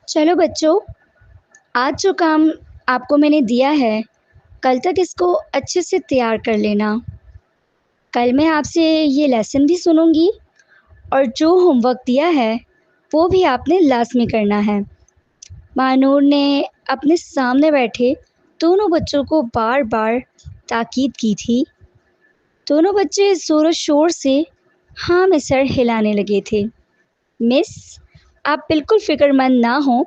چلو بچوں، آج جو کام آپ کو میں نے دیا ہے کل تک اس کو اچھے سے تیار کر لینا۔ کل میں آپ سے یہ لیسن بھی سنوں گی اور جو ہوم ورک دیا ہے وہ بھی آپ نے لازمی کرنا ہے۔ مانور نے اپنے سامنے بیٹھے دونوں بچوں کو بار بار تاکید کی تھی۔ دونوں بچے زور و شور سے ہاں میں سر ہلانے لگے تھے۔ مس، آپ بالکل فکر مند نہ ہوں،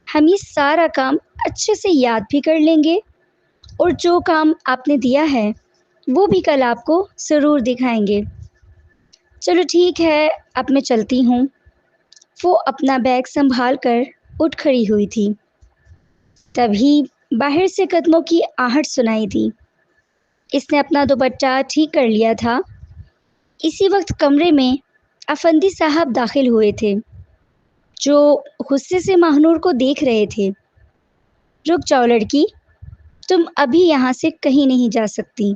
ہم یہ سارا کام اچھے سے یاد بھی کر لیں گے اور جو کام آپ نے دیا ہے وہ بھی کل آپ کو ضرور دکھائیں گے۔ چلو ٹھیک ہے، اب میں چلتی ہوں۔ وہ اپنا بیگ سنبھال کر اٹھ کھڑی ہوئی تھی، تبھی باہر سے قدموں کی آہٹ سنائی دی۔ اس نے اپنا دوپٹہ ٹھیک کر لیا تھا۔ اسی وقت کمرے میں افندی صاحب داخل ہوئے تھے، جو غصے سے ماہنور کو دیکھ رہے تھے۔ رک جاؤ لڑکی، تم ابھی یہاں سے کہیں نہیں جا سکتی۔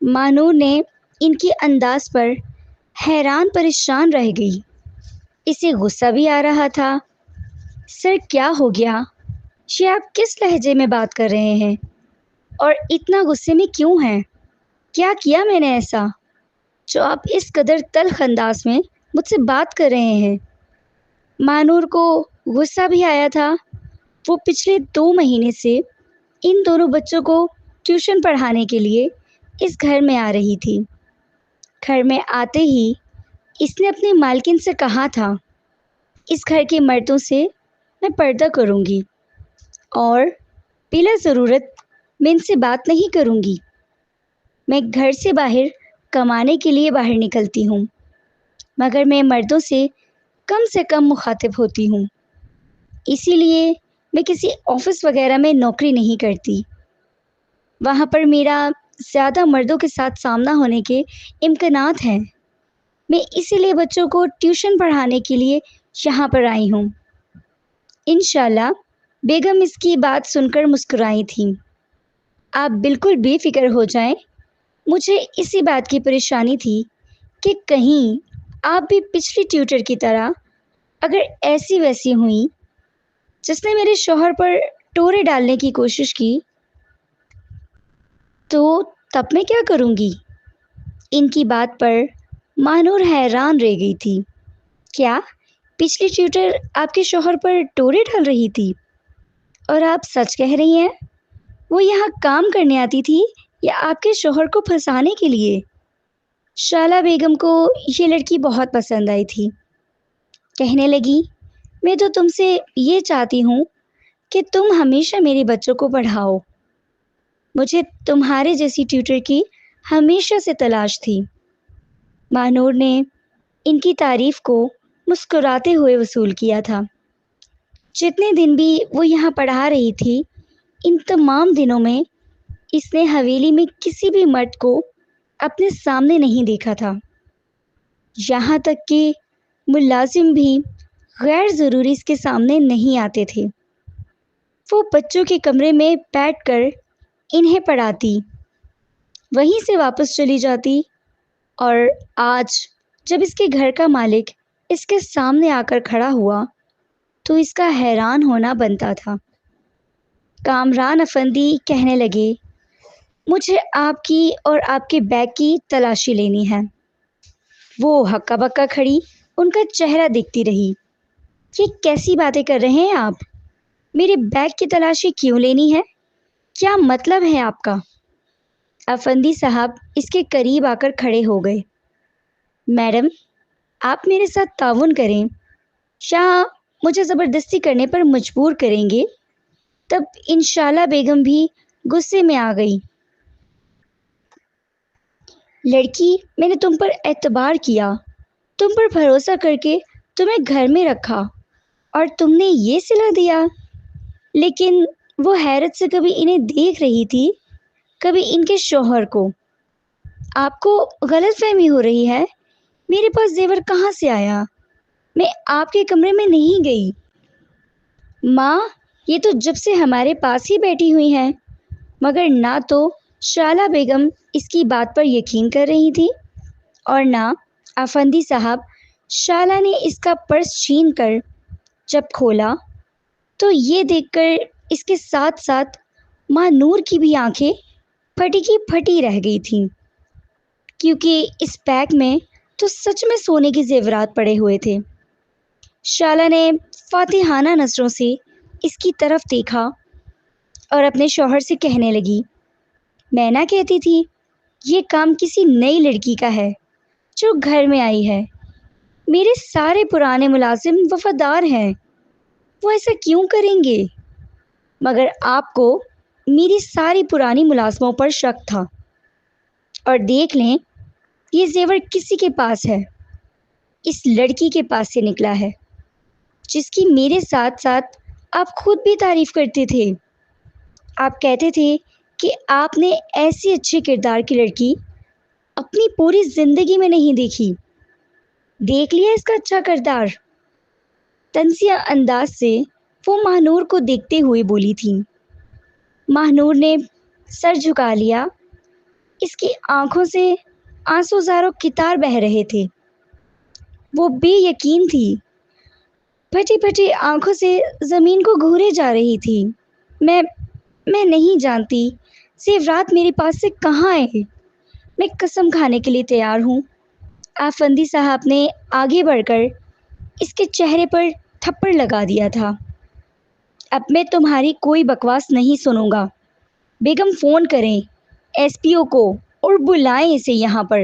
ماہنور نے ان کی انداز پر حیران پریشان رہ گئی۔ اسے غصہ بھی آ رہا تھا۔ سر کیا ہو گیا؟ یہ آپ کس لہجے میں بات کر رہے ہیں اور اتنا غصے میں کیوں ہیں؟ کیا کیا میں نے ایسا جو آپ اس قدر تلخ انداز میں مجھ سے بات کر رہے ہیں؟ مانور کو غصہ بھی آیا تھا۔ وہ پچھلے 2 مہینے سے ان دونوں بچوں کو ٹیوشن پڑھانے کے لیے اس گھر میں آ رہی تھی۔ گھر میں آتے ہی اس نے اپنی مالکن سے کہا تھا، اس گھر کے مردوں سے میں پردہ کروں گی اور بلا ضرورت میں ان سے بات نہیں کروں گی۔ میں گھر سے باہر کمانے کے لیے باہر نکلتی ہوں، مگر میں مردوں سے کم مخاطب ہوتی ہوں۔ اسی لیے میں کسی آفس وغیرہ میں نوکری نہیں کرتی۔ وہاں پر میرا زیادہ مردوں کے ساتھ سامنا ہونے کے امکانات ہیں۔ میں اسی لیے بچوں کو ٹیوشن پڑھانے کے لیے یہاں پر آئی ہوں۔ انشاءاللہ بیگم اس کی بات سن کر مسکرائی تھیں۔ آپ بالکل بے فکر ہو جائیں، مجھے اسی بات کی پریشانی تھی کہ کہیں آپ بھی پچھلی ٹیوٹر کی طرح اگر ایسی ویسی ہوئیں جس نے میرے شوہر پر ٹورے ڈالنے کی کوشش کی تو تب میں کیا کروں گی؟ ان کی بات پر مانور حیران رہ گئی تھی۔ کیا پچھلی ٹیوٹر آپ کے شوہر پر ٹورے ڈال رہی تھی؟ اور آپ سچ کہہ رہی ہیں وہ یہاں کام کرنے آتی تھی یا آپ کے شوہر کو پھنسانے کے لیے؟ شالہ بیگم کو یہ لڑکی بہت پسند آئی تھی۔ کہنے لگی، میں تو تم سے یہ چاہتی ہوں کہ تم ہمیشہ میرے بچوں کو پڑھاؤ۔ مجھے تمہارے جیسی ٹیوٹر کی ہمیشہ سے تلاش تھی۔ مانور نے ان کی تعریف کو مسکراتے ہوئے وصول کیا تھا۔ جتنے دن بھی وہ یہاں پڑھا رہی تھی، ان تمام دنوں میں اس نے حویلی میں کسی بھی مرد کو اپنے سامنے نہیں دیکھا تھا۔ یہاں تک کہ ملازم بھی غیر ضروری اس کے سامنے نہیں آتے تھے۔ وہ بچوں کے کمرے میں بیٹھ کر انہیں پڑھاتی، وہیں سے واپس چلی جاتی، اور آج جب اس کے گھر کا مالک اس کے سامنے آ کر کھڑا ہوا تو اس کا حیران ہونا بنتا تھا۔ کامران افندی کہنے لگے، مجھے آپ کی اور آپ کے بیگ کی تلاشی لینی ہے۔ وہ ہکا بکا کھڑی ان کا چہرہ دیکھتی رہی۔ یہ کیسی باتیں کر رہے ہیں آپ؟ میرے بیگ کی تلاشی کیوں لینی ہے؟ کیا مطلب ہے آپ کا؟ افندی صاحب اس کے قریب آ کر کھڑے ہو گئے۔ میڈم، آپ میرے ساتھ تعاون کریں یا مجھے زبردستی کرنے پر مجبور کریں گے؟ تب انشاءاللہ بیگم بھی غصے میں آ گئی۔ لڑکی، میں نے تم پر اعتبار کیا، تم پر بھروسہ کر کے تمہیں گھر میں رکھا اور تم نے یہ صلہ دیا؟ لیکن وہ حیرت سے کبھی انہیں دیکھ رہی تھی، کبھی ان کے شوہر کو۔ آپ کو غلط فہمی ہو رہی ہے، میرے پاس زیور کہاں سے آیا؟ میں آپ کے کمرے میں نہیں گئی۔ ماں، یہ تو جب سے ہمارے پاس ہی بیٹھی ہوئی ہیں، مگر نہ تو شالہ بیگم اس کی بات پر یقین کر رہی تھی اور نہ افندی صاحب۔ شالہ نے اس کا پرس چھین کر جب کھولا تو یہ دیکھ کر اس کے ساتھ ساتھ ماں نور کی بھی آنکھیں پھٹی کی پھٹی رہ گئی تھیں، کیونکہ اس پیک میں تو سچ میں سونے کے زیورات پڑے ہوئے تھے۔ شالا نے فاتحانہ نظروں سے اس کی طرف دیکھا اور اپنے شوہر سے کہنے لگی، میں نہ کہتی تھی یہ کام کسی نئی لڑکی کا ہے جو گھر میں آئی ہے۔ میرے سارے پرانے ملازم وفادار ہیں، وہ ایسا کیوں کریں گے؟ مگر آپ کو میری ساری پرانی ملازموں پر شک تھا۔ اور دیکھ لیں یہ زیور کسی کے پاس ہے، اس لڑکی کے پاس سے نکلا ہے جس کی میرے ساتھ ساتھ آپ خود بھی تعریف کرتے تھے۔ آپ کہتے تھے کہ آپ نے ایسی اچھے کردار کی لڑکی اپنی پوری زندگی میں نہیں دیکھی۔ دیکھ لیا اس کا اچھا کردار؟ تنزیہ انداز سے وہ ماہنور کو دیکھتے ہوئے بولی تھی۔ ماہنور نے سر جھکا لیا، اس کی آنکھوں سے آنسو زاروں قطار بہہ رہے تھے۔ وہ بے یقین تھی، پھٹی پھٹی آنکھوں سے زمین کو گھورے جا رہی تھی۔ میں نہیں جانتی زیورات میرے پاس سے کہاں آئے، میں قسم کھانے کے لیے تیار ہوں۔ آفندی صاحب نے آگے بڑھ کر اس کے چہرے پر تھپڑ لگا دیا تھا۔ اب میں تمہاری کوئی بکواس نہیں سنوں گا۔ بیگم فون کریں ایس پی او کو اور بلائیں اسے یہاں پر۔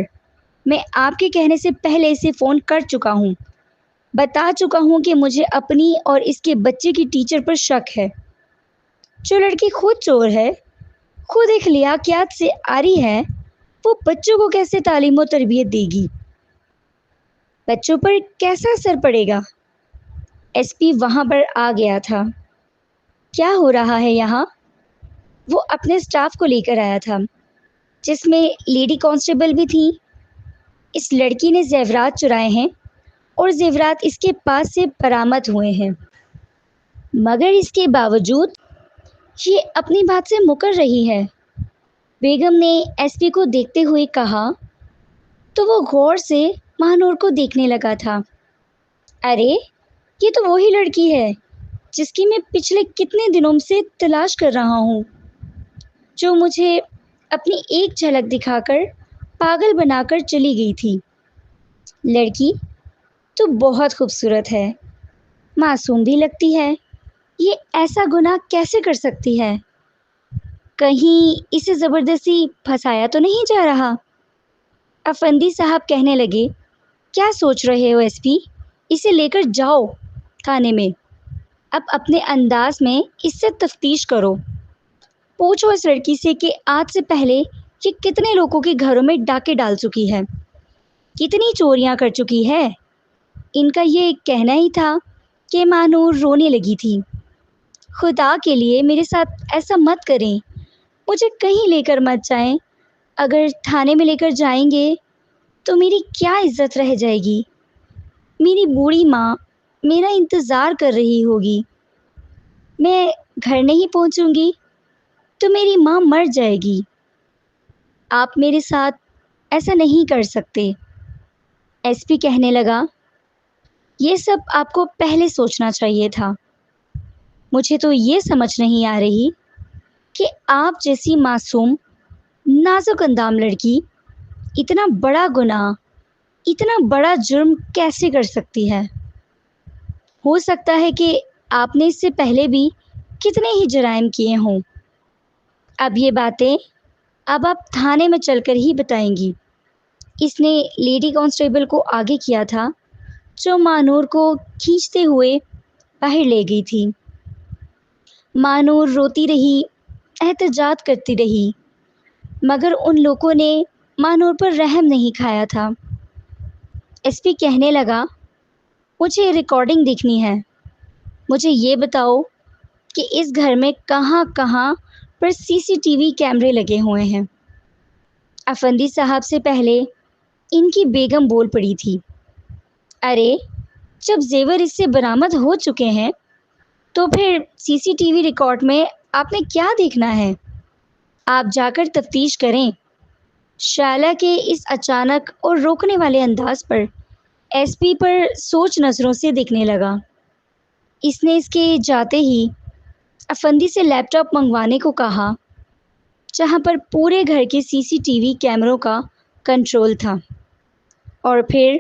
میں آپ کے کہنے سے پہلے اسے فون کر چکا ہوں، بتا چکا ہوں کہ مجھے اپنی اور اس کے بچے کی ٹیچر پر شک ہے۔ جو لڑکی خود چور ہے، خود ایک لیاقت سے عاری ہے، وہ بچوں کو کیسے تعلیم و تربیت دے گی؟ بچوں پر کیسا اثر پڑے گا؟ ایس پی وہاں پر آ گیا تھا۔ کیا ہو رہا ہے یہاں؟ وہ اپنے سٹاف کو لے کر آیا تھا، جس میں لیڈی کانسٹیبل بھی تھی۔ اس لڑکی نے زیورات چرائے ہیں اور زیورات اس کے پاس سے برآمد ہوئے ہیں، مگر اس کے باوجود یہ اپنی بات سے مکر رہی ہے۔ بیگم نے ایس پی کو دیکھتے ہوئے کہا تو وہ غور سے ماہنور کو دیکھنے لگا تھا۔ ارے یہ تو وہی لڑکی ہے جس کی میں پچھلے کتنے دنوں سے تلاش کر رہا ہوں، جو مجھے اپنی ایک جھلک دکھا کر پاگل بنا کر چلی گئی تھی۔ لڑکی تو بہت خوبصورت ہے، معصوم بھی لگتی ہے، یہ ایسا گناہ کیسے کر سکتی ہے؟ کہیں اسے زبردستی پھنسایا تو نہیں جا رہا؟ افندی صاحب کہنے لگے، کیا سوچ رہے ہو ایس پی؟ اسے لے کر جاؤ تھانے میں، اب اپنے انداز میں اس سے تفتیش کرو۔ پوچھو اس لڑکی سے کہ آج سے پہلے یہ کتنے لوگوں کے گھروں میں ڈاکے ڈال چکی ہے، کتنی چوریاں کر چکی ہے۔ ان کا یہ کہنا ہی تھا کہ ماہنور رونے لگی تھی۔ خدا کے لیے میرے ساتھ ایسا مت کریں، مجھے کہیں لے کر مت جائیں۔ اگر تھانے میں لے کر جائیں گے تو میری کیا عزت رہ جائے گی؟ میری بوڑھی ماں میرا انتظار کر رہی ہوگی، میں گھر نہیں پہنچوں گی تو میری ماں مر جائے گی۔ آپ میرے ساتھ ایسا نہیں کر سکتے۔ ایس پی کہنے لگا، یہ سب آپ کو پہلے سوچنا چاہیے تھا۔ مجھے تو یہ سمجھ نہیں آ رہی کہ آپ جیسی معصوم نازک اندام لڑکی اتنا بڑا گناہ، اتنا بڑا جرم کیسے کر سکتی ہے؟ ہو سکتا ہے کہ آپ نے اس سے پہلے بھی کتنے ہی جرائم کیے ہوں۔ اب یہ باتیں اب آپ تھانے میں چل کر ہی بتائیں گی۔ اس نے لیڈی کانسٹیبل کو آگے کیا تھا، جو ماہنور کو کھینچتے ہوئے باہر لے گئی تھی۔ ماہنور روتی رہی، احتجاج کرتی رہی، مگر ان لوگوں نے ماہنور پر رحم نہیں کھایا تھا۔ ایس پی کہنے لگا، مجھے ریکارڈنگ دیکھنی ہے، مجھے یہ بتاؤ کہ اس گھر میں کہاں کہاں پر سی سی ٹی وی کیمرے لگے ہوئے ہیں۔ افندی صاحب سے پہلے ان کی بیگم بول پڑی تھی، ارے جب زیور اس سے برآمد ہو چکے ہیں تو پھر سی سی ٹی وی ریکارڈ میں آپ نے کیا دیکھنا ہے؟ آپ جا کر تفتیش کریں۔ شائلہ کے اس اچانک اور روکنے والے انداز پر ایس پی پر سوچ نظروں سے دیکھنے لگا۔ اس نے اس کے جاتے ہی افندی سے لیپ ٹاپ منگوانے کو کہا، جہاں پر پورے گھر کے سی سی ٹی وی کیمروں کا کنٹرول تھا، اور پھر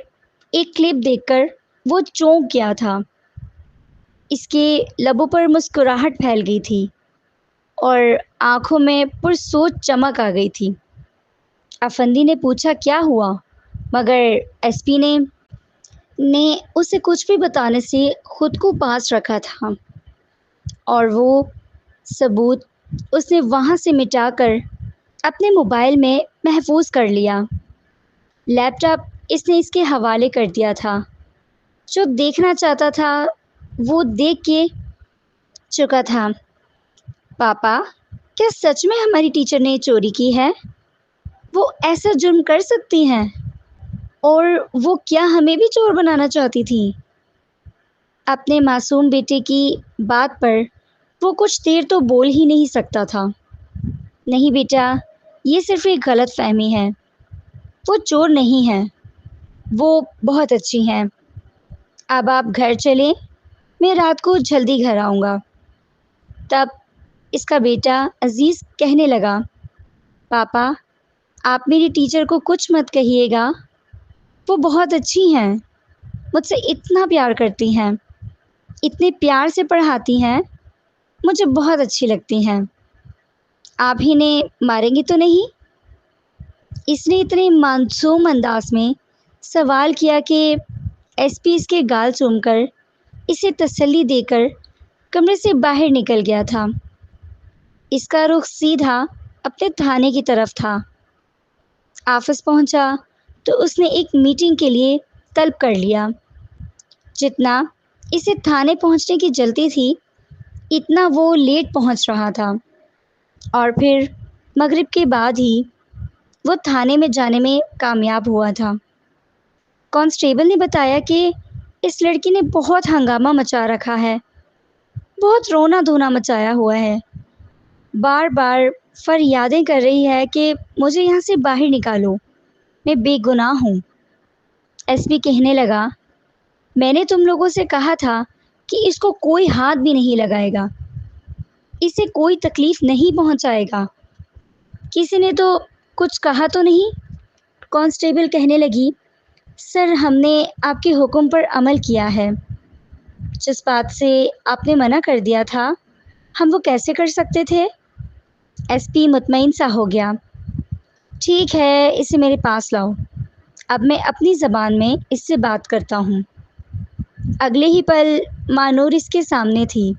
ایک کلپ دیکھ کر وہ چونک گیا تھا۔ اس کے لبوں پر مسکراہٹ پھیل گئی تھی اور آنکھوں میں پرسوچ چمک آ گئی تھی۔ افندی نے پوچھا کیا ہوا، مگر ایس پی نے اسے کچھ بھی بتانے سے خود کو پاس رکھا تھا، اور وہ ثبوت اس نے وہاں سے مٹا کر اپنے موبائل میں محفوظ کر لیا۔ لیپ ٹاپ اس نے اس کے حوالے کر دیا تھا۔ جو دیکھنا چاہتا تھا وہ دیکھ کے چکا تھا۔ پاپا، کیا سچ میں ہماری ٹیچر نے چوری کی ہے؟ وہ ایسا جرم کر سکتی ہیں؟ اور وہ کیا ہمیں بھی چور بنانا چاہتی تھی؟ اپنے معصوم بیٹے کی بات پر وہ کچھ دیر تو بول ہی نہیں سکتا تھا۔ نہیں بیٹا، یہ صرف ایک غلط فہمی ہے۔ وہ چور نہیں ہے، وہ بہت اچھی ہیں۔ اب آپ گھر چلیں، میں رات کو جلدی گھر آؤں گا۔ تب اس کا بیٹا عزیز کہنے لگا، پاپا، آپ میری ٹیچر کو کچھ مت کہیے گا، وہ بہت اچھی ہیں، مجھ سے اتنا پیار کرتی ہیں، اتنے پیار سے پڑھاتی ہیں، مجھے بہت اچھی لگتی ہیں۔ آپ انہیں ماریں گی تو نہیں؟ اس نے اتنے معصوم انداز میں سوال کیا کہ ایس پی اس کے گال چوم کر اسے تسلی دے کر کمرے سے باہر نکل گیا تھا۔ اس کا رخ سیدھا اپنے تھانے کی طرف تھا۔ آفس پہنچا تو اس نے ایک میٹنگ کے لیے طلب کر لیا۔ جتنا اسے تھانے پہنچنے کی جلدی تھی، اتنا وہ لیٹ پہنچ رہا تھا، اور پھر مغرب کے بعد ہی وہ تھانے میں جانے میں کامیاب ہوا تھا۔ کانسٹیبل نے بتایا کہ اس لڑکی نے بہت ہنگامہ مچا رکھا ہے، بہت رونا دھونا مچایا ہوا ہے، بار بار فریادیں کر رہی ہے کہ مجھے یہاں سے باہر نکالو، میں بے گناہ ہوں۔ ایس پی کہنے لگا، میں نے تم لوگوں سے کہا تھا کہ اس کو کوئی ہاتھ بھی نہیں لگائے گا، اسے کوئی تکلیف نہیں پہنچائے گا۔ کسی نے تو کچھ کہا تو نہیں؟ کانسٹیبل کہنے لگی، سر، ہم نے آپ کے حکم پر عمل کیا ہے۔ جس بات سے آپ نے منع کر دیا تھا، ہم وہ کیسے کر سکتے تھے؟ ایس پی مطمئن سا ہو گیا۔ ٹھیک ہے، اسے میرے پاس لاؤ، اب میں اپنی زبان میں اس سے بات کرتا ہوں۔ اگلے ہی پل مانور اس کے سامنے تھی،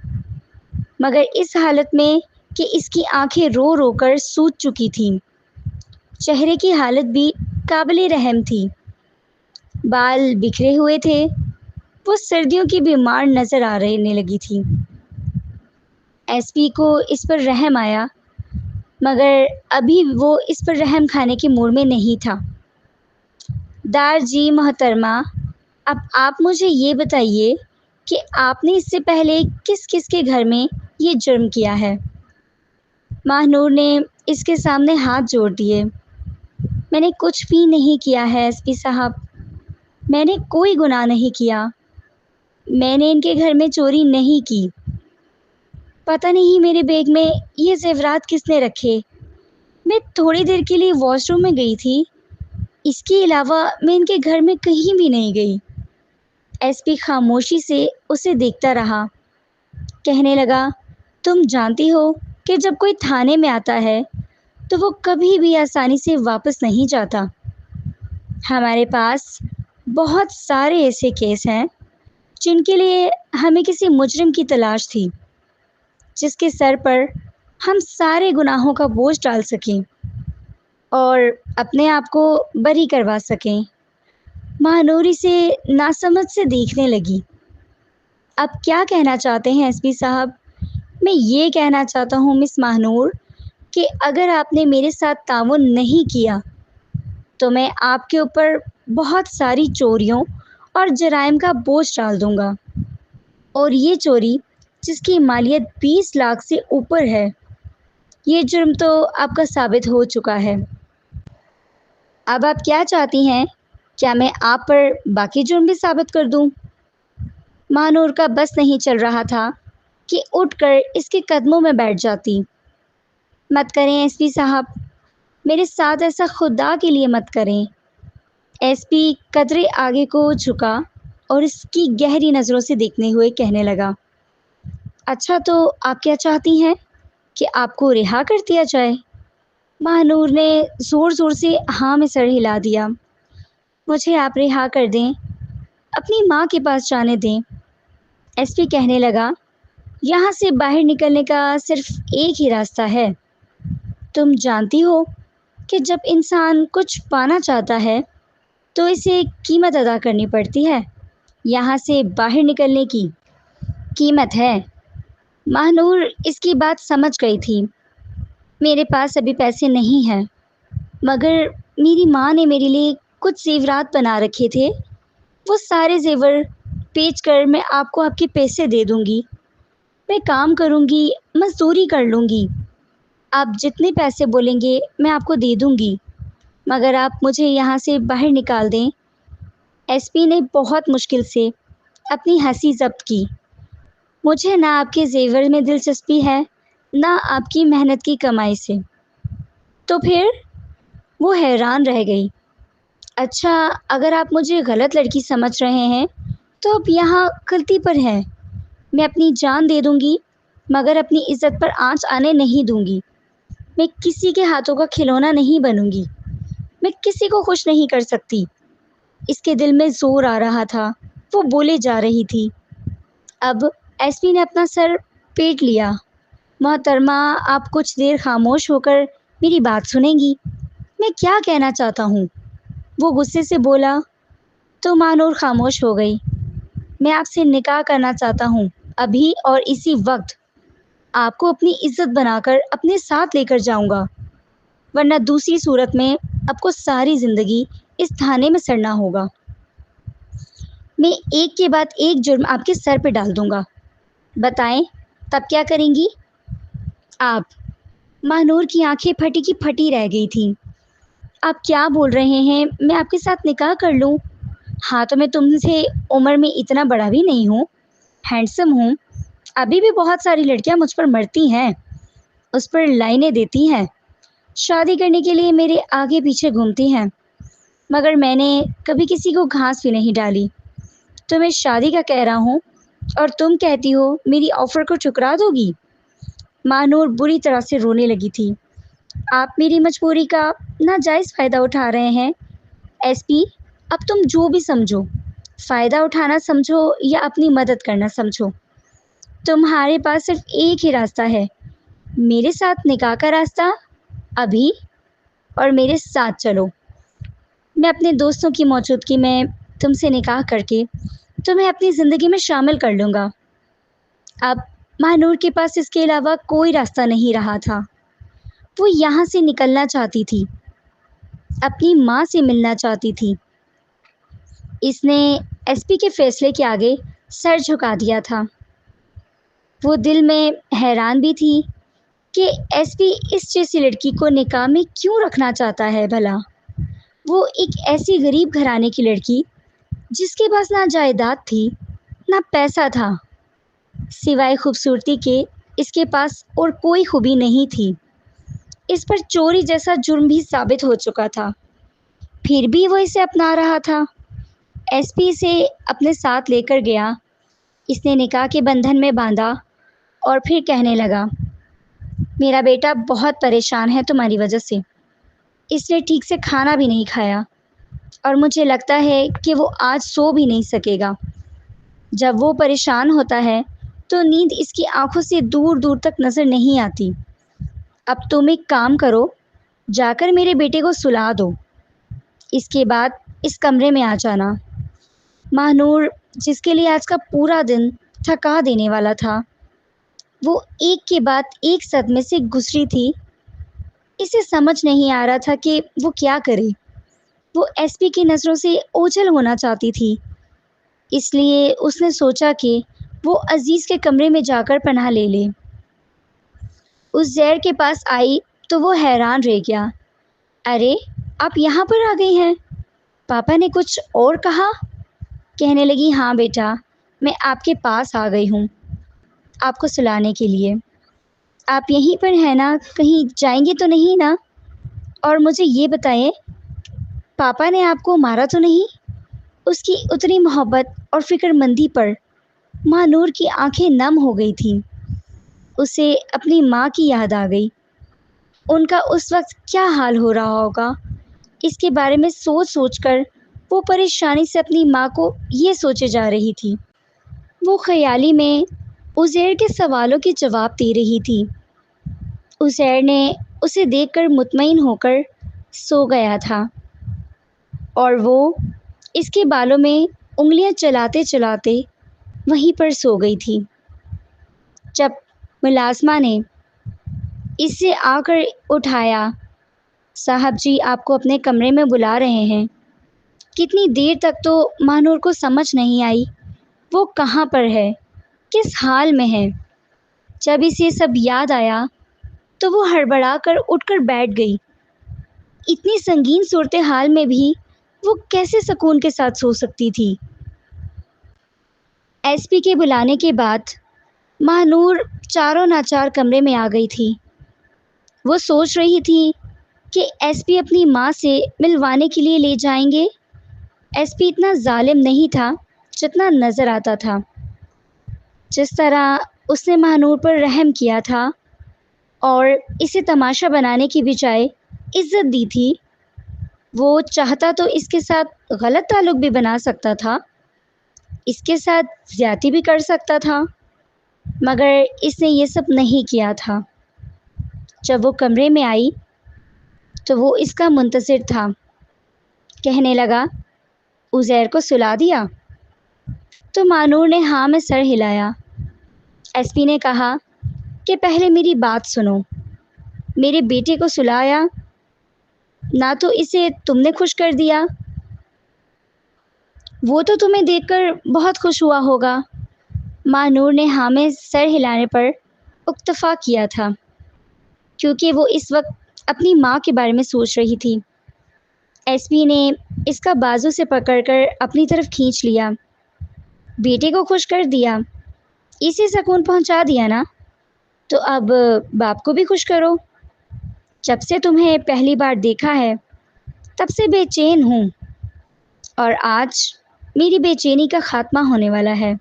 مگر اس حالت میں کہ اس کی آنکھیں رو رو کر سوج چکی تھیں۔ چہرے کی حالت بھی قابل رحم تھی، بال بکھرے ہوئے تھے، وہ سردیوں کی بیمار نظر آنے لگی تھی۔ ایس پی کو اس پر رحم آیا، مگر ابھی وہ اس پر رحم کھانے کے موڈ میں نہیں تھا۔ دار جی محترمہ، اب آپ مجھے یہ بتائیے کہ آپ نے اس سے پہلے کس کس کے گھر میں یہ جرم کیا ہے؟ ماہنور نے اس کے سامنے ہاتھ جوڑ دیے۔ میں نے کچھ بھی نہیں کیا ہے ایس پی صاحب، میں نے کوئی گناہ نہیں کیا، میں نے ان کے گھر میں چوری نہیں کی، پتہ نہیں میرے بیگ میں یہ زیورات کس نے رکھے، میں تھوڑی دیر کے لیے واش روم میں گئی تھی، اس کے علاوہ میں ان کے گھر میں کہیں بھی نہیں گئی۔ ایس پی خاموشی سے اسے دیکھتا رہا، کہنے لگا، تم جانتی ہو کہ جب کوئی تھانے میں آتا ہے تو وہ کبھی بھی آسانی سے واپس نہیں جاتا۔ ہمارے پاس بہت سارے ایسے کیس ہیں جن کے لیے ہمیں کسی مجرم کی تلاش تھی، جس کے سر پر ہم سارے گناہوں کا بوجھ ڈال سکیں اور اپنے آپ کو بری کروا سکیں۔ ماہنوری سے ناسمجھ سے دیکھنے لگی۔ اب کیا کہنا چاہتے ہیں ایس پی صاحب؟ میں یہ کہنا چاہتا ہوں مس ماہنور کہ اگر آپ نے میرے ساتھ تعاون نہیں کیا تو میں آپ کے اوپر بہت ساری چوریوں اور جرائم کا بوجھ ڈال دوں گا، اور یہ چوری جس کی مالیت 20 لاکھ سے اوپر ہے، یہ جرم تو آپ کا ثابت ہو چکا ہے۔ اب آپ کیا چاہتی ہیں؟ کیا میں آپ پر باقی جرم بھی ثابت کر دوں؟ مانور کا بس نہیں چل رہا تھا کہ اٹھ کر اس کے قدموں میں بیٹھ جاتی۔ مت کریں ایس پی صاحب، میرے ساتھ ایسا خدا کے لیے مت کریں۔ ایس پی قدرے آگے کو جھکا اور اس کی گہری نظروں سے دیکھنے ہوئے کہنے لگا، اچھا تو آپ کیا چاہتی ہیں کہ آپ کو رہا کر دیا جائے؟ ماہنور نے زور زور سے ہاں میں سر ہلا دیا۔ مجھے آپ رہا کر دیں، اپنی ماں کے پاس جانے دیں۔ ایس پی کہنے لگا، یہاں سے باہر نکلنے کا صرف ایک ہی راستہ ہے۔ تم جانتی ہو کہ جب انسان کچھ پانا چاہتا ہے تو اسے قیمت ادا کرنی پڑتی ہے۔ یہاں سے باہر نکلنے کی قیمت ہے۔ ماہنور اس کی بات سمجھ گئی تھی۔ میرے پاس ابھی پیسے نہیں ہیں، مگر میری ماں نے میرے لیے کچھ زیورات بنا رکھے تھے، وہ سارے زیور بیچ کر میں آپ کو آپ کے پیسے دے دوں گی۔ میں کام کروں گی، مزدوری کر لوں گی، آپ جتنے پیسے بولیں گے میں آپ کو دے دوں گی، مگر آپ مجھے یہاں سے باہر نکال دیں۔ ایس پی نے بہت مشکل سے اپنی ہنسی ضبط کی۔ مجھے نہ آپ کے زیور میں دلچسپی ہے، نہ آپ کی محنت کی کمائی سے۔ تو پھر وہ حیران رہ گئی۔ اچھا، اگر آپ مجھے غلط لڑکی سمجھ رہے ہیں تو اب یہاں غلطی پر ہے۔ میں اپنی جان دے دوں گی، مگر اپنی عزت پر آنچ آنے نہیں دوں گی۔ میں کسی کے ہاتھوں کا کھلونا نہیں بنوں گی۔ میں کسی کو خوش نہیں کر سکتی۔ اس کے دل میں زور آ رہا تھا، وہ بولے جا رہی تھی۔ اب ایس پی نے اپنا سر پیٹ لیا۔ محترمہ، آپ کچھ دیر خاموش ہو کر میری بات سنیں گی؟ میں کیا کہنا چاہتا ہوں؟ وہ غصے سے بولا۔ تو مانور خاموش ہو گئی۔ میں آپ سے نکاح کرنا چاہتا ہوں، ابھی اور اسی وقت۔ آپ کو اپنی عزت بنا کر اپنے ساتھ لے کر جاؤں گا، ورنہ دوسری صورت میں آپ کو ساری زندگی اس تھانے میں سڑنا ہوگا۔ میں ایک کے بعد ایک جرم آپ کے سر پہ ڈال دوں گا۔ بتائیں تب کیا کریں گی آپ؟ ماہنور کی آنکھیں پھٹی کی پھٹی رہ گئی تھیں۔ آپ کیا بول رہے ہیں؟ میں آپ کے ساتھ نکاح کر لوں؟ ہاں تو میں تم سے عمر میں اتنا بڑا بھی نہیں ہوں، ہینڈسم ہوں۔ ابھی بھی بہت ساری لڑکیاں مجھ پر مرتی ہیں، اس پر لائنیں دیتی ہیں، شادی کرنے کے لیے میرے آگے پیچھے گھومتی ہیں، مگر میں نے کبھی کسی کو گھاس بھی نہیں ڈالی۔ تو میں شادی کا کہہ رہا ہوں اور تم کہتی ہو میری آفر کو ٹھکرا دو گی؟ مانور بری طرح سے رونے لگی تھی۔ آپ میری مجبوری کا ناجائز فائدہ اٹھا رہے ہیں ایس پی۔ اب تم جو بھی سمجھو، فائدہ اٹھانا سمجھو یا اپنی مدد کرنا سمجھو، تمہارے پاس صرف ایک ہی راستہ ہے، میرے ساتھ نکاح کا راستہ۔ ابھی اور میرے ساتھ چلو۔ میں اپنے دوستوں کی موجودگی میں تم سے نکاح کر کے تمہیں اپنی زندگی میں شامل کر لوں گا۔ اب ماہنور کے پاس اس کے علاوہ کوئی راستہ نہیں رہا تھا۔ وہ یہاں سے نکلنا چاہتی تھی، اپنی ماں سے ملنا چاہتی تھی۔ اس نے ایس پی کے فیصلے کے آگے سر جھکا دیا تھا۔ وہ دل میں حیران بھی تھی کہ ایس پی اس جیسی لڑکی کو نکاح میں کیوں رکھنا چاہتا ہے بھلا۔ وہ ایک ایسی غریب گھرانے کی لڑکی جس کے پاس نہ جائیداد تھی نہ پیسہ تھا، سوائے خوبصورتی کے اس کے پاس اور کوئی خوبی نہیں تھی۔ اس پر چوری جیسا جرم بھی ثابت ہو چکا تھا، پھر بھی وہ اسے اپنا رہا تھا۔ ایس پی اسے اپنے ساتھ لے کر گیا۔ اس نے نکاح کے بندھن میں باندھا اور پھر کہنے لگا، میرا بیٹا بہت پریشان ہے تمہاری وجہ سے۔ اس نے ٹھیک سے کھانا بھی نہیں کھایا اور مجھے لگتا ہے کہ وہ آج سو بھی نہیں سکے گا۔ جب وہ پریشان ہوتا ہے تو نیند اس کی آنکھوں سے دور دور تک نظر نہیں آتی۔ اب تم ایک کام کرو، جا کر میرے بیٹے کو سلا دو، اس کے بعد اس کمرے میں آ جانا۔ ماہنور، جس کے لیے آج کا پورا دن تھکا دینے والا تھا، وہ ایک کے بعد ایک صدمے سے گزری تھی۔ اسے سمجھ نہیں آ رہا تھا کہ وہ کیا کرے۔ وہ ایس پی کی نظروں سے اوجھل ہونا چاہتی تھی، اس لیے اس نے سوچا کہ وہ عزیز کے کمرے میں جا کر پناہ لے لے۔ اس زہر کے پاس آئی تو وہ حیران رہ گیا۔ ارے آپ یہاں پر آ گئی ہیں؟ پاپا نے کچھ اور کہا؟ کہنے لگی، ہاں بیٹا، میں آپ کے پاس آ گئی ہوں آپ کو سلانے کے لیے۔ آپ یہیں پر ہیں نا؟ کہیں جائیں گے تو نہیں نا؟ اور مجھے یہ بتائیں، پاپا نے آپ کو مارا تو نہیں؟ اس کی اتنی محبت اور فکر مندی پر ماں نور کی آنکھیں نم ہو گئی تھیں۔ اسے اپنی ماں کی یاد آ گئی۔ ان کا اس وقت کیا حال ہو رہا ہوگا، اس کے بارے میں سوچ سوچ کر وہ پریشانی سے اپنی ماں کو یہ سوچے جا رہی تھی۔ وہ خیالی میں عزیر کے سوالوں کے جواب دے رہی تھی۔ عزیر نے اسے دیکھ کر مطمئن ہو کر سو گیا تھا اور وہ اس کے بالوں میں انگلیاں چلاتے چلاتے وہیں پر سو گئی تھی۔ جب ملازمہ نے اسے آ کر اٹھایا، صاحب جی آپ کو اپنے کمرے میں بلا رہے ہیں۔ کتنی دیر تک تو ماں نور کو سمجھ نہیں آئی وہ کہاں پر ہے، کس حال میں ہے۔ جب اسے سب یاد آیا تو وہ ہڑبڑا کر اٹھ کر بیٹھ گئی۔ اتنی سنگین صورتحال میں بھی وہ کیسے سکون کے ساتھ سو سکتی تھی؟ ایس پی کے بلانے کے بعد ماں نور چاروں ناچار کمرے میں آ گئی تھی۔ وہ سوچ رہی تھی کہ ایس پی اپنی ماں سے ملوانے کے لیے لے جائیں گے۔ ایس پی اتنا ظالم نہیں تھا جتنا نظر آتا تھا۔ جس طرح اس نے ماں نور پر رحم کیا تھا اور اسے تماشا بنانے کی بجائے عزت دی تھی، وہ چاہتا تو اس کے ساتھ غلط تعلق بھی بنا سکتا تھا، اس کے ساتھ زیادتی بھی کر سکتا تھا، مگر اس نے یہ سب نہیں کیا تھا۔ جب وہ کمرے میں آئی تو وہ اس کا منتظر تھا۔ کہنے لگا، عزیر کو سلا دیا؟ تو ماں نور نے ہاں میں سر ہلایا۔ ایس پی نے کہا کہ پہلے میری بات سنو، میرے بیٹے کو سلایا نہ تو اسے تم نے خوش کر دیا، وہ تو تمہیں دیکھ کر بہت خوش ہوا ہوگا۔ ماں نور نے ہاں میں سر ہلانے پر اکتفا کیا تھا، کیونکہ وہ اس وقت اپنی ماں کے بارے میں سوچ رہی تھی۔ ایس پی نے اس کا بازو سے پکڑ کر اپنی طرف کھینچ لیا۔ بیٹے کو خوش کر دیا، اسے سکون پہنچا دیا نا، تو اب باپ کو بھی خوش کرو۔ جب سے تمہیں پہلی بار دیکھا ہے تب سے بے چین ہوں، اور آج میری بے چینی کا خاتمہ ہونے والا ہے۔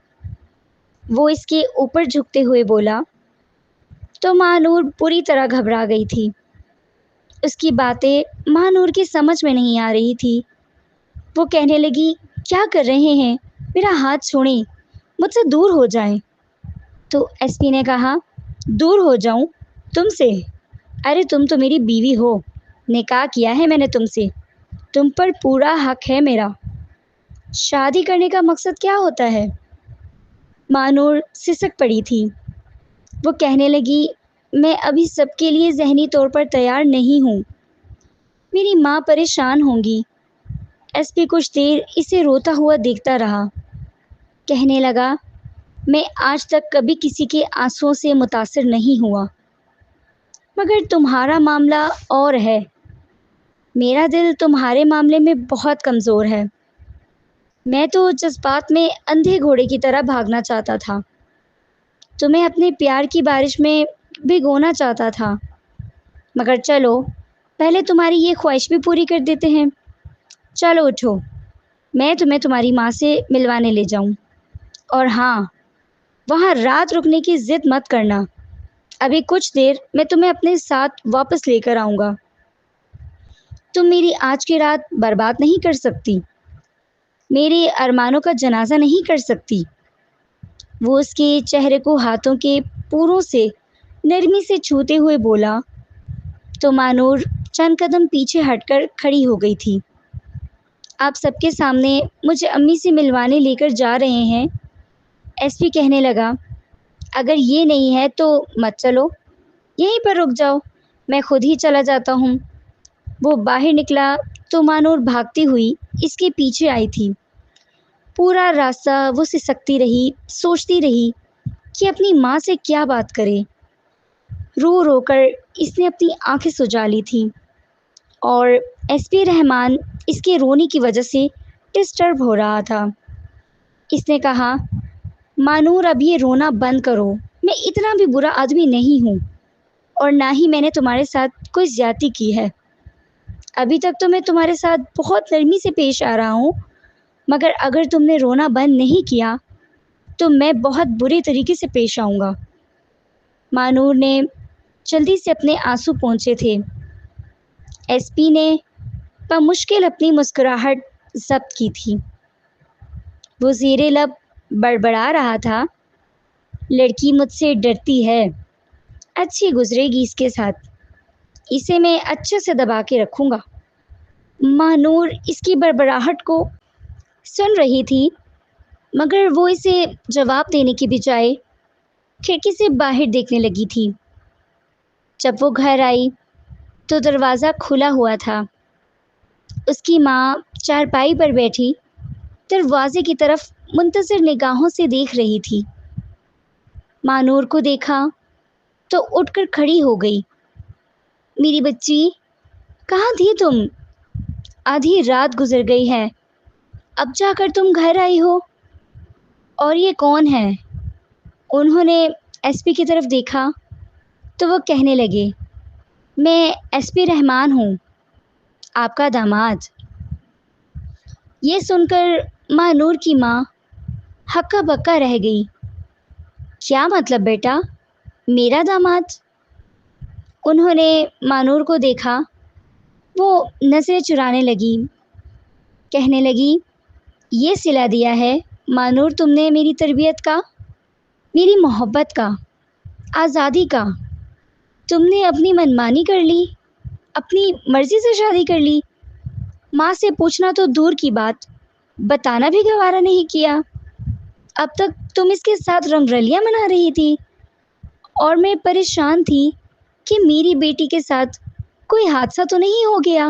وہ اس کے اوپر جھکتے ہوئے بولا تو ماں نور پوری طرح گھبرا گئی تھی۔ اس کی باتیں ماں نور کی سمجھ میں نہیں آ رہی تھی۔ وہ کہنے لگی، کیا کر رہے ہیں؟ میرا ہاتھ چھوڑیں، مجھ سے دور ہو جائیں۔ تو ایس پی نے کہا، دور ہو جاؤں تم سے؟ ارے تم تو میری بیوی ہو، نکاح کیا ہے میں نے تم سے، تم پر پورا حق ہے میرا۔ شادی کرنے کا مقصد کیا ہوتا ہے؟ ماں نور سسک پڑی تھی۔ وہ کہنے لگی، میں ابھی سب کے لیے ذہنی طور پر تیار نہیں ہوں، میری ماں پریشان ہوں گی۔ ایس پی کچھ دیر اسے روتا ہوا دیکھتا رہا۔ کہنے لگا، میں آج تک کبھی کسی کے آنسوؤں سے متاثر نہیں ہوا، مگر تمہارا معاملہ اور ہے۔ میرا دل تمہارے معاملے میں بہت کمزور ہے۔ میں تو جذبات میں اندھے گھوڑے کی طرح بھاگنا چاہتا تھا، تمہیں اپنے پیار کی بارش میں بھگونا چاہتا تھا، مگر چلو پہلے تمہاری یہ خواہش بھی پوری کر دیتے ہیں۔ چلو اٹھو، میں تمہیں تمہاری ماں سے ملوانے لے جاؤں، اور ہاں، وہاں رات رکنے کی ضد مت کرنا، ابھی کچھ دیر میں تمہیں اپنے ساتھ واپس لے کر آؤں گا۔ تم میری آج کی رات برباد نہیں کر سکتی، میرے ارمانوں کا جنازہ نہیں کر سکتی۔ وہ اس کے چہرے کو ہاتھوں کے پوروں سے نرمی سے چھوتے ہوئے بولا تو ماں نور چند قدم پیچھے ہٹ کر کھڑی ہو گئی تھی۔ آپ سب کے سامنے مجھے امی سے ملوانے لے کر جا رہے ہیں؟ ایس پی کہنے لگا، اگر یہ نہیں ہے تو مت چلو، یہیں پر رک جاؤ، میں خود ہی چلا جاتا ہوں۔ وہ باہر نکلا تو ماں نور بھاگتی ہوئی اس کے پیچھے آئی تھی۔ پورا راستہ وہ سسکتی رہی، سوچتی رہی کہ اپنی ماں سے کیا بات کرے۔ رو رو کر اس نے اپنی آنکھیں سجا لی تھیں، اور ایس پی رحمان اس کے رونے کی وجہ سے ڈسٹرب ہو رہا تھا۔ اس نے کہا، مانور اب یہ رونا بند کرو، میں اتنا بھی برا آدمی نہیں ہوں اور نہ ہی میں نے تمہارے ساتھ کوئی زیادتی کی ہے۔ ابھی تک تو میں تمہارے ساتھ بہت نرمی سے پیش آ رہا ہوں، مگر اگر تم نے رونا بند نہیں کیا تو میں بہت برے طریقے سے پیش آؤں گا۔ مانور نے جلدی سے اپنے آنسو پونچھے تھے۔ ایس پی نے بمشکل اپنی مسکراہٹ ضبط کی تھی۔ وہ زیر لب بڑبڑا رہا تھا، لڑکی مجھ سے ڈرتی ہے، اچھی گزرے گی اس کے ساتھ، اسے میں اچھے سے دبا کے رکھوں گا۔ مانور اس کی بڑبڑاہٹ کو سن رہی تھی، مگر وہ اسے جواب دینے کی بجائے کھڑکی سے باہر دیکھنے لگی تھی۔ جب وہ گھر آئی تو دروازہ کھلا ہوا تھا۔ اس کی ماں چارپائی پر بیٹھی دروازے کی طرف منتظر نگاہوں سے دیکھ رہی تھی۔ مانور کو دیکھا تو اٹھ کر کھڑی ہو گئی۔ میری بچی، کہاں تھی تم؟ آدھی رات گزر گئی ہے، اب جا کر تم گھر آئی ہو؟ اور یہ کون ہے؟ انہوں نے ایس پی کی طرف دیکھا تو وہ کہنے لگے، میں ایس پی رحمان ہوں، آپ کا داماد۔ یہ سن کر مانور کی ماں ہکا بکا رہ گئی۔ کیا مطلب بیٹا، میرا داماد؟ انہوں نے مانور کو دیکھا، وہ نظریں چرانے لگی، کہنے لگی، یہ صلہ دیا ہے مانور تم نے میری تربیت کا، میری محبت کا، آزادی کا۔ تم نے اپنی منمانی کر لی، اپنی مرضی سے شادی کر لی، ماں سے پوچھنا تو دور کی بات، بتانا بھی گوارا نہیں کیا۔ اب تک تم اس کے ساتھ رنگ رلیاں منا رہی تھی اور میں پریشان تھی کہ میری بیٹی کے ساتھ کوئی حادثہ تو نہیں ہو گیا۔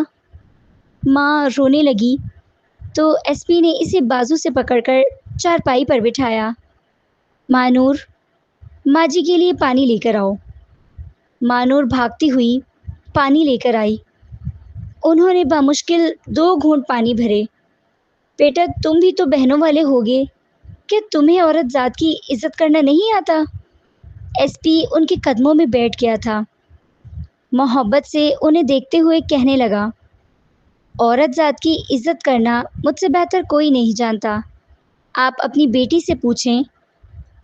ماں رونے لگی تو ایس پی نے اسے بازو سے پکڑ کر چارپائی پر بٹھایا۔ مانور، ماں جی کے لیے پانی لے کر آؤ۔ مانور بھاگتی ہوئی پانی لے کر آئی۔ انہوں نے بمشکل 2 گھونٹ پانی بھرے۔ بیٹا، تم بھی تو بہنوں والے ہوگے، کہ تمہیں عورت ذات کی عزت کرنا نہیں آتا؟ ایس پی ان کے قدموں میں بیٹھ گیا تھا، محبت سے انہیں دیکھتے ہوئے کہنے لگا، عورت ذات کی عزت کرنا مجھ سے بہتر کوئی نہیں جانتا، آپ اپنی بیٹی سے پوچھیں۔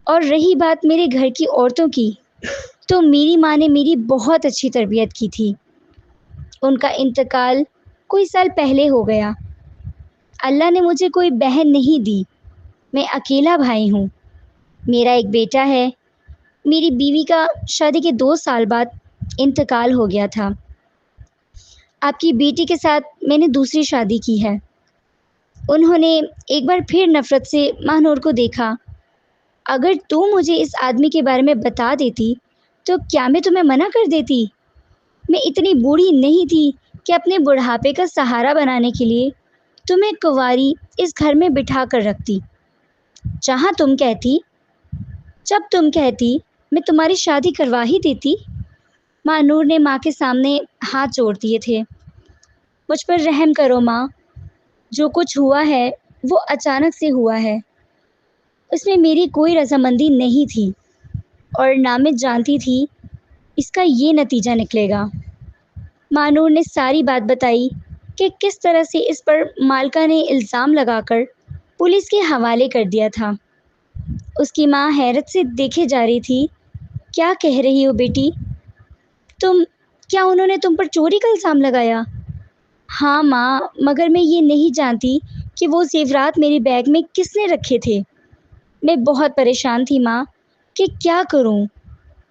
اور رہی بات میرے گھر کی عورتوں کی، تو میری ماں نے میری بہت اچھی تربیت کی تھی۔ ان کا انتقال کوئی سال پہلے ہو گیا۔ اللہ نے مجھے کوئی بہن نہیں دی، میں اکیلا بھائی ہوں۔ میرا ایک بیٹا ہے۔ میری بیوی کا شادی کے 2 سال بعد انتقال ہو گیا تھا۔ آپ کی بیٹی کے ساتھ میں نے دوسری شادی کی ہے۔ انہوں نے ایک بار پھر نفرت سے مانور کو دیکھا۔ اگر تم مجھے اس آدمی کے بارے میں بتا دیتی تو کیا میں تمہیں منع کر دیتی؟ میں اتنی بوڑھی نہیں تھی کہ اپنے بڑھاپے کا سہارا بنانے کے لیے تمہیں کنواری اس گھر میں بٹھا کر رکھتی۔ جہاں تم کہتی، جب تم کہتی، میں تمہاری شادی کروا ہی دیتی۔ مانور نے ماں کے سامنے ہاتھ جوڑ دیے تھے۔ مجھ پر رحم کرو ماں، جو کچھ ہوا ہے وہ اچانک سے ہوا ہے، اس میں میری کوئی رضامندی نہیں تھی اور نہ میں جانتی تھی اس کا یہ نتیجہ نکلے گا۔ مانور نے ساری بات بتائی کہ کس طرح سے اس پر مالکہ نے الزام لگا کر پولیس کے حوالے کر دیا تھا۔ اس کی ماں حیرت سے دیکھے جا رہی تھی۔ کیا کہہ رہی ہو بیٹی؟ کیا انہوں نے تم پر چوری کا الزام لگایا؟ ہاں ماں، مگر میں یہ نہیں جانتی کہ وہ زیورات میرے بیگ میں کس نے رکھے تھے۔ میں بہت پریشان تھی ماں کہ کیا کروں۔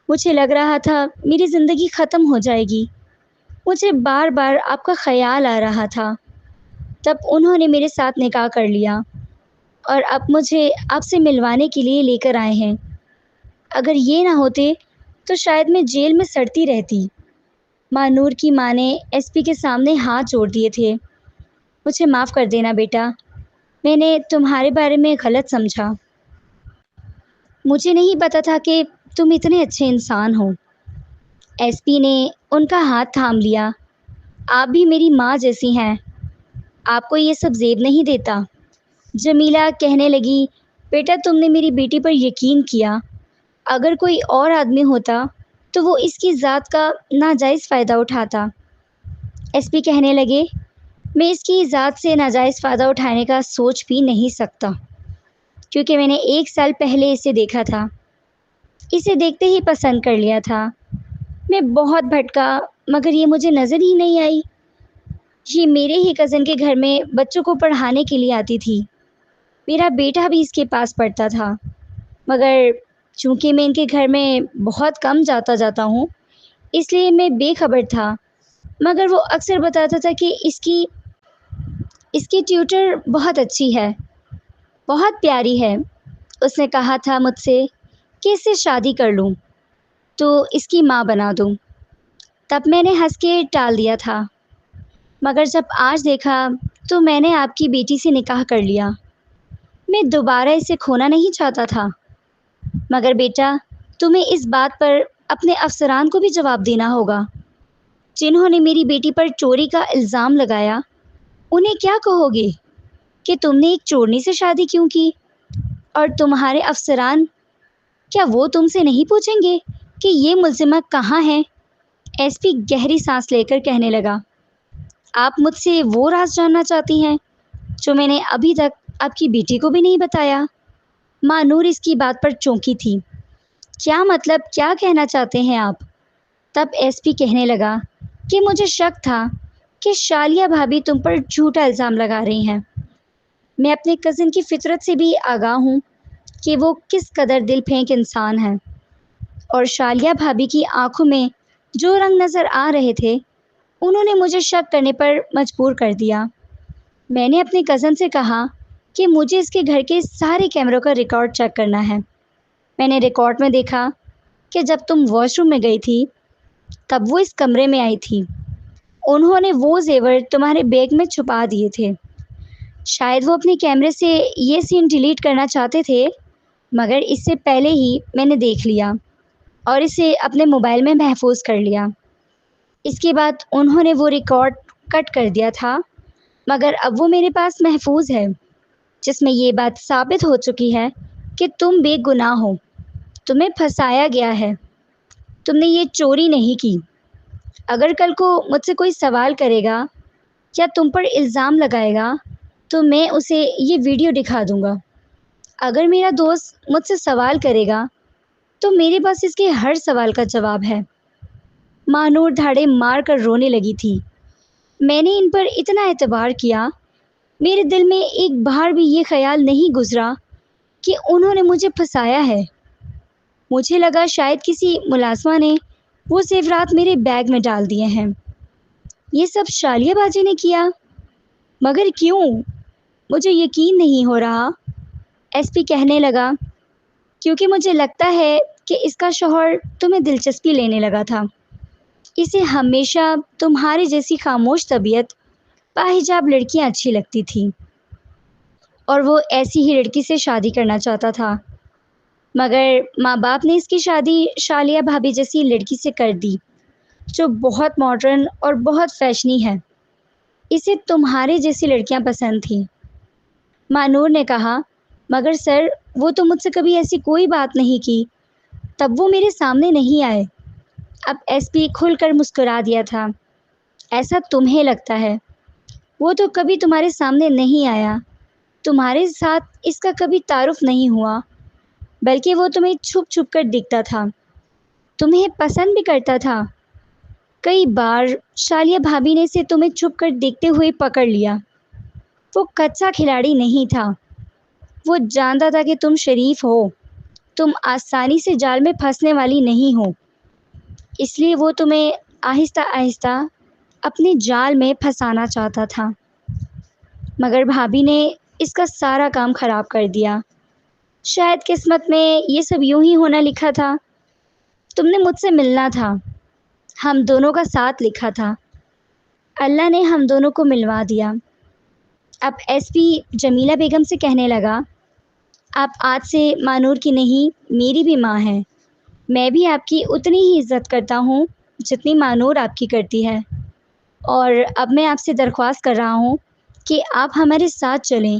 مجھے لگ رہا تھا میری زندگی ختم ہو جائے گی۔ مجھے بار بار آپ کا خیال آ رہا تھا۔ تب انہوں نے میرے ساتھ نکاح کر لیا اور اب مجھے آپ سے ملوانے کے لیے لے کر آئے ہیں۔ اگر یہ نہ ہوتے تو شاید میں جیل میں سڑتی رہتی۔ مانور کی ماں نے ایس پی کے سامنے ہاتھ جوڑ دیے تھے۔ مجھے معاف کر دینا بیٹا، میں نے تمہارے بارے میں غلط سمجھا۔ مجھے نہیں پتا تھا کہ تم اتنے اچھے انسان ہو۔ ایس پی نے ان کا ہاتھ تھام لیا۔ آپ بھی میری ماں جیسی ہیں، آپ کو یہ سب زیب نہیں دیتا۔ جمیلہ کہنے لگی، بیٹا تم نے میری بیٹی پر یقین کیا، اگر کوئی اور آدمی ہوتا تو وہ اس کی ذات کا ناجائز فائدہ اٹھاتا۔ ایس پی کہنے لگے، میں اس کی ذات سے ناجائز فائدہ اٹھانے کا سوچ بھی نہیں سکتا، کیونکہ میں نے 1 سال پہلے اسے دیکھا تھا، اسے دیکھتے ہی پسند کر لیا تھا۔ میں بہت بھٹکا مگر یہ مجھے نظر ہی نہیں آئی۔ یہ میرے ہی کزن کے گھر میں بچوں کو پڑھانے کے لیے آتی تھی، میرا بیٹا بھی اس کے پاس پڑھتا تھا، مگر چونکہ میں ان کے گھر میں بہت کم جاتا ہوں اس لیے میں بے خبر تھا، مگر وہ اکثر بتاتا تھا کہ اس کی ٹیوٹر بہت اچھی ہے، بہت پیاری ہے۔ اس نے کہا تھا مجھ سے کہ اس سے شادی کر لوں تو اس کی ماں بنا دوں۔ تب میں نے ہنس کے ٹال دیا تھا، مگر جب آج دیکھا تو میں نے آپ کی بیٹی سے نکاح کر لیا۔ میں دوبارہ اسے کھونا نہیں چاہتا تھا، مگر بیٹا تمہیں اس بات پر اپنے افسران کو بھی جواب دینا ہوگا، جنہوں نے میری بیٹی پر چوری کا الزام لگایا۔ انہیں کیا کہو گے کہ تم نے ایک چورنی سے شادی کیوں کی؟ اور تمہارے افسران، کیا وہ تم سے نہیں پوچھیں گے کہ یہ ملزمہ کہاں ہے؟ ایس پی گہری سانس لے کر کہنے لگا، آپ مجھ سے وہ راز جاننا چاہتی ہیں جو میں نے ابھی تک آپ کی بیٹی کو بھی نہیں بتایا؟ ماں نور اس کی بات پر چونکی تھی۔ کیا مطلب، کیا کہنا چاہتے ہیں آپ؟ تب ایس پی کہنے لگا کہ مجھے شک تھا کہ شالیہ بھابھی تم پر جھوٹا الزام لگا رہی ہیں۔ میں اپنے کزن کی فطرت سے بھی آگاہ ہوں کہ وہ کس قدر دل پھینک انسان ہے، اور شالیہ بھابھی کی آنکھوں میں جو رنگ نظر آ رہے تھے انہوں نے مجھے شک کرنے پر مجبور کر دیا۔ میں نے اپنے کزن سے کہا کہ مجھے اس کے گھر کے سارے کیمروں کا ریکارڈ چیک کرنا ہے۔ میں نے ریکارڈ میں دیکھا کہ جب تم واش روم میں گئی تھی تب وہ اس کمرے میں آئی تھی۔ انہوں نے وہ زیور تمہارے بیگ میں چھپا دیے تھے۔ شاید وہ اپنے کیمرے سے یہ سین ڈیلیٹ کرنا چاہتے تھے، مگر اس سے پہلے ہی میں نے دیکھ لیا اور اسے اپنے موبائل میں محفوظ کر لیا۔ اس کے بعد انہوں نے وہ ریکارڈ کٹ کر دیا تھا، مگر اب وہ میرے پاس محفوظ ہے، جس میں یہ بات ثابت ہو چکی ہے کہ تم بے گناہ ہو، تمہیں پھنسایا گیا ہے، تم نے یہ چوری نہیں کی۔ اگر کل کو مجھ سے کوئی سوال کرے گا یا تم پر الزام لگائے گا تو میں اسے یہ ویڈیو دکھا دوں گا۔ اگر میرا دوست مجھ سے سوال کرے گا تو میرے پاس اس کے ہر سوال کا جواب ہے۔ ماں نور دھاڑے مار کر رونے لگی تھی۔ میں نے ان پر اتنا اعتبار کیا، میرے دل میں ایک بار بھی یہ خیال نہیں گزرا کہ انہوں نے مجھے پھنسایا ہے۔ مجھے لگا شاید کسی ملازمہ نے وہ زیورات میرے بیگ میں ڈال دیے ہیں۔ یہ سب شالیہ باجی نے کیا، مگر کیوں؟ مجھے یقین نہیں ہو رہا۔ ایس پی کہنے لگا، کیونکہ مجھے لگتا ہے کہ اس کا شوہر تمہیں دلچسپی لینے لگا تھا۔ اسے ہمیشہ تمہاری جیسی خاموش طبیعت باحجاب لڑکیاں اچھی لگتی تھیں، اور وہ ایسی ہی لڑکی سے شادی کرنا چاہتا تھا، مگر ماں باپ نے اس کی شادی شالیہ بھابھی جیسی لڑکی سے کر دی جو بہت ماڈرن اور بہت فیشنی ہے۔ اسے تمہارے جیسی لڑکیاں پسند تھیں۔ ماں نور نے کہا، مگر سر وہ تو مجھ سے کبھی ایسی کوئی بات نہیں کی، تب وہ میرے سامنے نہیں آئے۔ اب ایس پی کھل کر مسکرا دیا تھا۔ ایسا تمہیں لگتا ہے، وہ تو کبھی تمہارے سامنے نہیں آیا، تمہارے ساتھ اس کا کبھی تعارف نہیں ہوا، بلکہ وہ تمہیں چھپ چھپ کر دکھتا تھا، تمہیں پسند بھی کرتا تھا۔ کئی بار شالیہ بھابھی نے اسے تمہیں چھپ کر دیکھتے ہوئے پکڑ لیا۔ وہ کچا کھلاڑی نہیں تھا، وہ جانتا تھا کہ تم شریف ہو، تم آسانی سے جال میں پھنسنے والی نہیں ہو، اس لیے وہ تمہیں آہستہ آہستہ اپنے جال میں پھنسانا چاہتا تھا، مگر بھابھی نے اس کا سارا کام خراب کر دیا۔ شاید قسمت میں یہ سب یوں ہی ہونا لکھا تھا۔ تم نے مجھ سے ملنا تھا، ہم دونوں کا ساتھ لکھا تھا، اللہ نے ہم دونوں کو ملوا دیا۔ اب ایس پی جمیلہ بیگم سے کہنے لگا، آپ آج سے ماں نور کی نہیں میری بھی ماں ہیں، میں بھی آپ کی اتنی ہی عزت کرتا ہوں جتنی ماں نور آپ کی کرتی ہے، اور اب میں آپ سے درخواست کر رہا ہوں کہ آپ ہمارے ساتھ چلیں،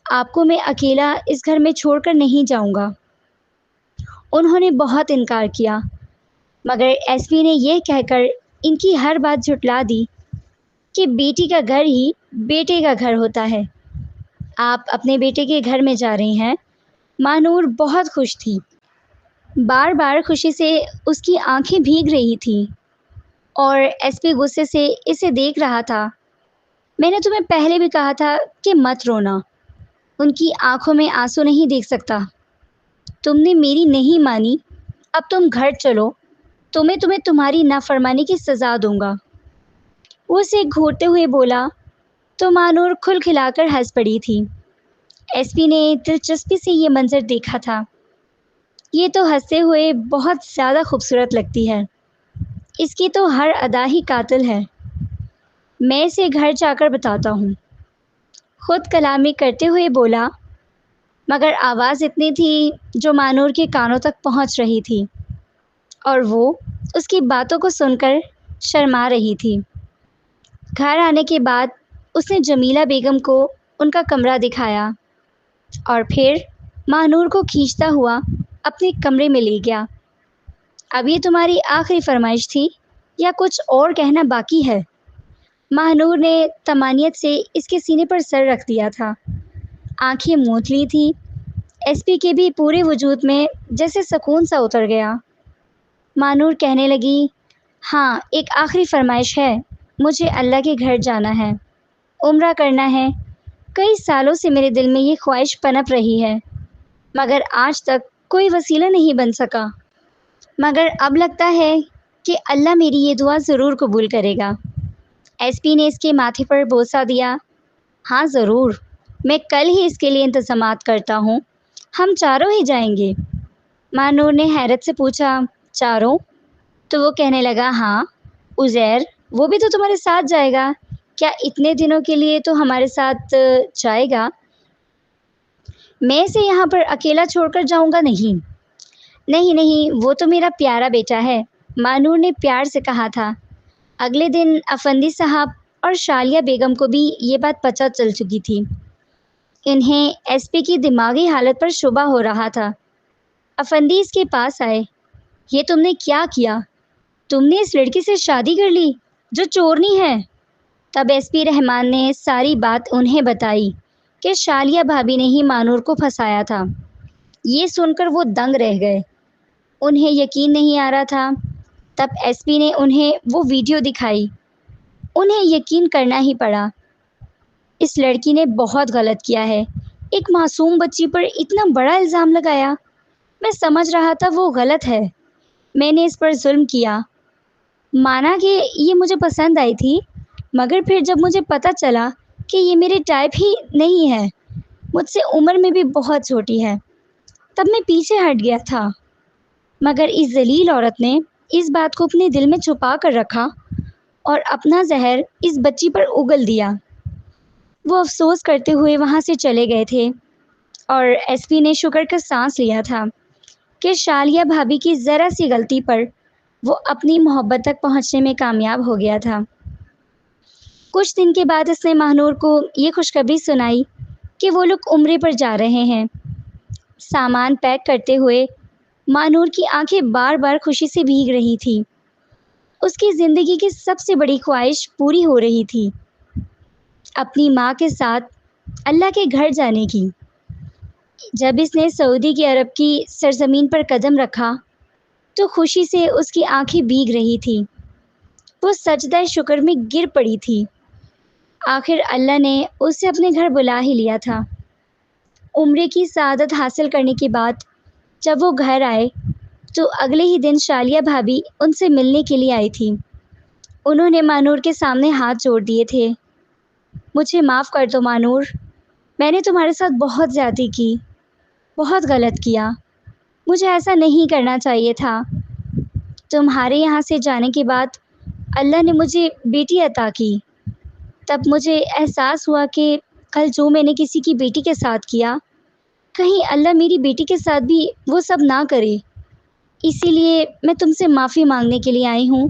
آپ کو میں اکیلا اس گھر میں چھوڑ کر نہیں جاؤں گا۔ انہوں نے بہت انکار کیا، مگر ایس پی نے یہ کہہ کر ان کی ہر بات جھٹلا دی کہ بیٹی کا گھر ہی بیٹے کا گھر ہوتا ہے۔ آپ اپنے بیٹے کے گھر میں جا رہی ہیں۔ مانور بہت خوش تھی، بار بار خوشی سے اس کی آنکھیں بھیگ رہی تھیں، اور ایس پی غصے سے اسے دیکھ رہا تھا۔ میں نے تمہیں پہلے بھی کہا تھا کہ مت رونا، ان کی آنکھوں میں آنسو نہیں دیکھ سکتا۔ تم نے میری نہیں مانی، اب تم گھر چلو، تمہیں تمہاری نافرمانی کی سزا دوں گا۔ وہ اسے گھورتے ہوئے بولا تو مانور کھل کھلا کر ہنس پڑی تھی۔ ایس پی نے دلچسپی سے یہ منظر دیکھا تھا۔ یہ تو ہنستے ہوئے بہت زیادہ خوبصورت لگتی ہے، اس کی تو ہر ادا ہی قاتل ہے۔ میں اسے گھر جا کر بتاتا ہوں، خود کلامی کرتے ہوئے بولا، مگر آواز اتنی تھی جو مانور کے کانوں تک پہنچ رہی تھی، اور وہ اس کی باتوں کو سن کر شرما رہی تھی۔ گھر آنے کے بعد اس نے جمیلہ بیگم کو ان کا کمرہ دکھایا، اور پھر مانور کو کھینچتا ہوا اپنے کمرے میں لے گیا۔ اب یہ تمہاری آخری فرمائش تھی یا کچھ اور کہنا باقی ہے؟ مانور نے طمانیت سے اس کے سینے پر سر رکھ دیا تھا، آنکھیں موند لی تھی۔ ایس پی کے بھی پورے وجود میں جیسے سکون سا اتر گیا۔ مانور کہنے لگی، ہاں، ایک آخری فرمائش ہے، مجھے اللہ کے گھر جانا ہے، عمرہ کرنا ہے۔ کئی سالوں سے میرے دل میں یہ خواہش پنپ رہی ہے، مگر آج تک کوئی وسیلہ نہیں بن سکا، مگر اب لگتا ہے کہ اللہ میری یہ دعا ضرور قبول کرے گا۔ ایس پی نے اس کے ماتھے پر بوسہ دیا۔ ہاں ضرور، میں کل ہی اس کے لیے انتظامات کرتا ہوں، ہم چاروں ہی جائیں گے۔ مانور نے حیرت سے پوچھا، چاروں؟ تو وہ کہنے لگا، ہاں، عزیر وہ بھی تو تمہارے ساتھ جائے گا۔ کیا اتنے دنوں کے لیے تو ہمارے ساتھ جائے گا؟ میں اسے یہاں پر اکیلا چھوڑ کر جاؤں گا نہیں۔ نہیں نہیں، وہ تو میرا پیارا بیٹا ہے، مانور نے پیار سے کہا تھا۔ اگلے دن افندی صاحب اور شالیہ بیگم کو بھی یہ بات پتہ چل چکی تھی۔ انہیں ایس پی کی دماغی حالت پر شبہ ہو رہا تھا۔ افندی اس کے پاس آئے۔ یہ تم نے کیا کیا؟ تم نے اس لڑکی سے شادی کر لی جو چورنی ہے؟ تب ایس پی رحمان نے ساری بات انہیں بتائی کہ شالیہ بھابی نے ہی مانور کو پھنسایا تھا۔ یہ سن کر وہ دنگ رہ گئے، انہیں یقین نہیں آ رہا تھا۔ تب ایس پی نے انہیں وہ ویڈیو دکھائی، انہیں یقین کرنا ہی پڑا۔ اس لڑکی نے بہت غلط کیا ہے، ایک معصوم بچی پر اتنا بڑا الزام لگایا۔ میں سمجھ رہا تھا وہ غلط ہے، میں نے اس پر ظلم کیا، مانا کہ یہ مجھے پسند آئی تھی، مگر پھر جب مجھے پتہ چلا کہ یہ میرے ٹائپ ہی نہیں ہے، مجھ سے عمر میں بھی بہت چھوٹی ہے، تب میں پیچھے ہٹ گیا تھا۔ مگر اس ذلیل عورت نے اس بات کو اپنے دل میں چھپا کر رکھا اور اپنا زہر اس بچی پر اگل دیا۔ وہ افسوس کرتے ہوئے وہاں سے چلے گئے تھے، اور ایس پی نے شکر کا سانس لیا تھا کہ شالیہ بھابی کی ذرا سی غلطی پر وہ اپنی محبت تک پہنچنے میں کامیاب ہو گیا تھا۔ کچھ دن کے بعد اس نے مانور کو یہ خوشخبری سنائی کہ وہ لوگ عمرے پر جا رہے ہیں۔ سامان پیک کرتے ہوئے مانور کی آنکھیں بار بار خوشی سے بھیگ رہی تھی۔ اس کی زندگی کی سب سے بڑی خواہش پوری ہو رہی تھی، اپنی ماں کے ساتھ اللہ کے گھر جانے کی۔ جب اس نے سعودی کی عرب کی سرزمین پر قدم رکھا تو خوشی سے اس کی آنکھیں بھیگ رہی تھی، وہ سجدہ شکر میں گر پڑی تھی۔ آخر اللہ نے اسے اپنے گھر بلا ہی لیا تھا۔ عمرے کی سعادت حاصل کرنے کے بعد جب وہ گھر آئے تو اگلے ہی دن شالیہ بھابی ان سے ملنے کے لیے آئی تھی۔ انہوں نے مانور کے سامنے ہاتھ جوڑ دیے تھے۔ مجھے معاف کر دو مانور، میں نے تمہارے ساتھ بہت زیادتی کی، بہت غلط کیا، مجھے ایسا نہیں کرنا چاہیے تھا۔ تمہارے یہاں سے جانے کے بعد اللہ نے مجھے بیٹی عطا کی، تب مجھے احساس ہوا کہ کل جو میں نے کسی کی بیٹی کے ساتھ کیا، کہیں اللہ میری بیٹی کے ساتھ بھی وہ سب نہ کرے۔ اسی لیے میں تم سے معافی مانگنے کے لیے آئی ہوں۔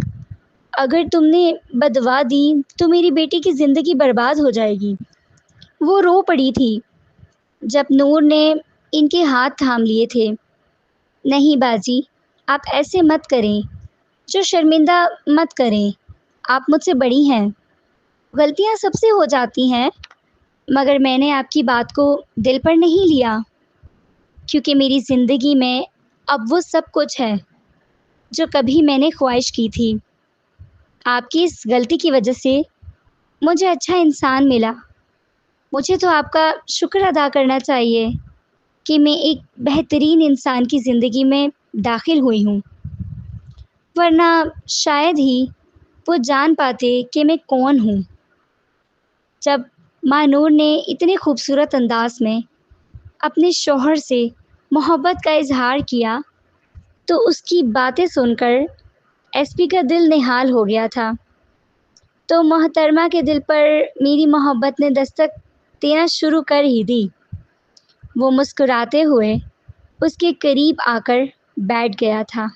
اگر تم نے بددعا دی تو میری بیٹی کی زندگی برباد ہو جائے گی۔ وہ رو پڑی تھی۔ جب نور نے ان کے ہاتھ تھام لیے تھے۔ نہیں باجی، آپ ایسے مت کریں، جو شرمندہ مت کریں، آپ مجھ سے بڑی ہیں، غلطیاں سب سے ہو جاتی ہیں، مگر میں نے آپ کی بات کو دل پر نہیں لیا، کیونکہ میری زندگی میں اب وہ سب کچھ ہے جو کبھی میں نے خواہش کی تھی۔ آپ کی اس غلطی کی وجہ سے مجھے اچھا انسان ملا۔ مجھے تو آپ کا شکر ادا کرنا چاہیے کہ میں ایک بہترین انسان کی زندگی میں داخل ہوئی ہوں، ورنہ شاید ہی وہ جان پاتے کہ میں کون ہوں۔ جب ماں نور نے اتنے خوبصورت انداز میں اپنے شوہر سے محبت کا اظہار کیا تو اس کی باتیں سن کر ایس پی کا دل نہال ہو گیا تھا۔ تو محترمہ کے دل پر میری محبت نے دستک دینا شروع کر ہی دی۔ وہ مسکراتے ہوئے اس کے قریب آ کر بیٹھ گیا تھا۔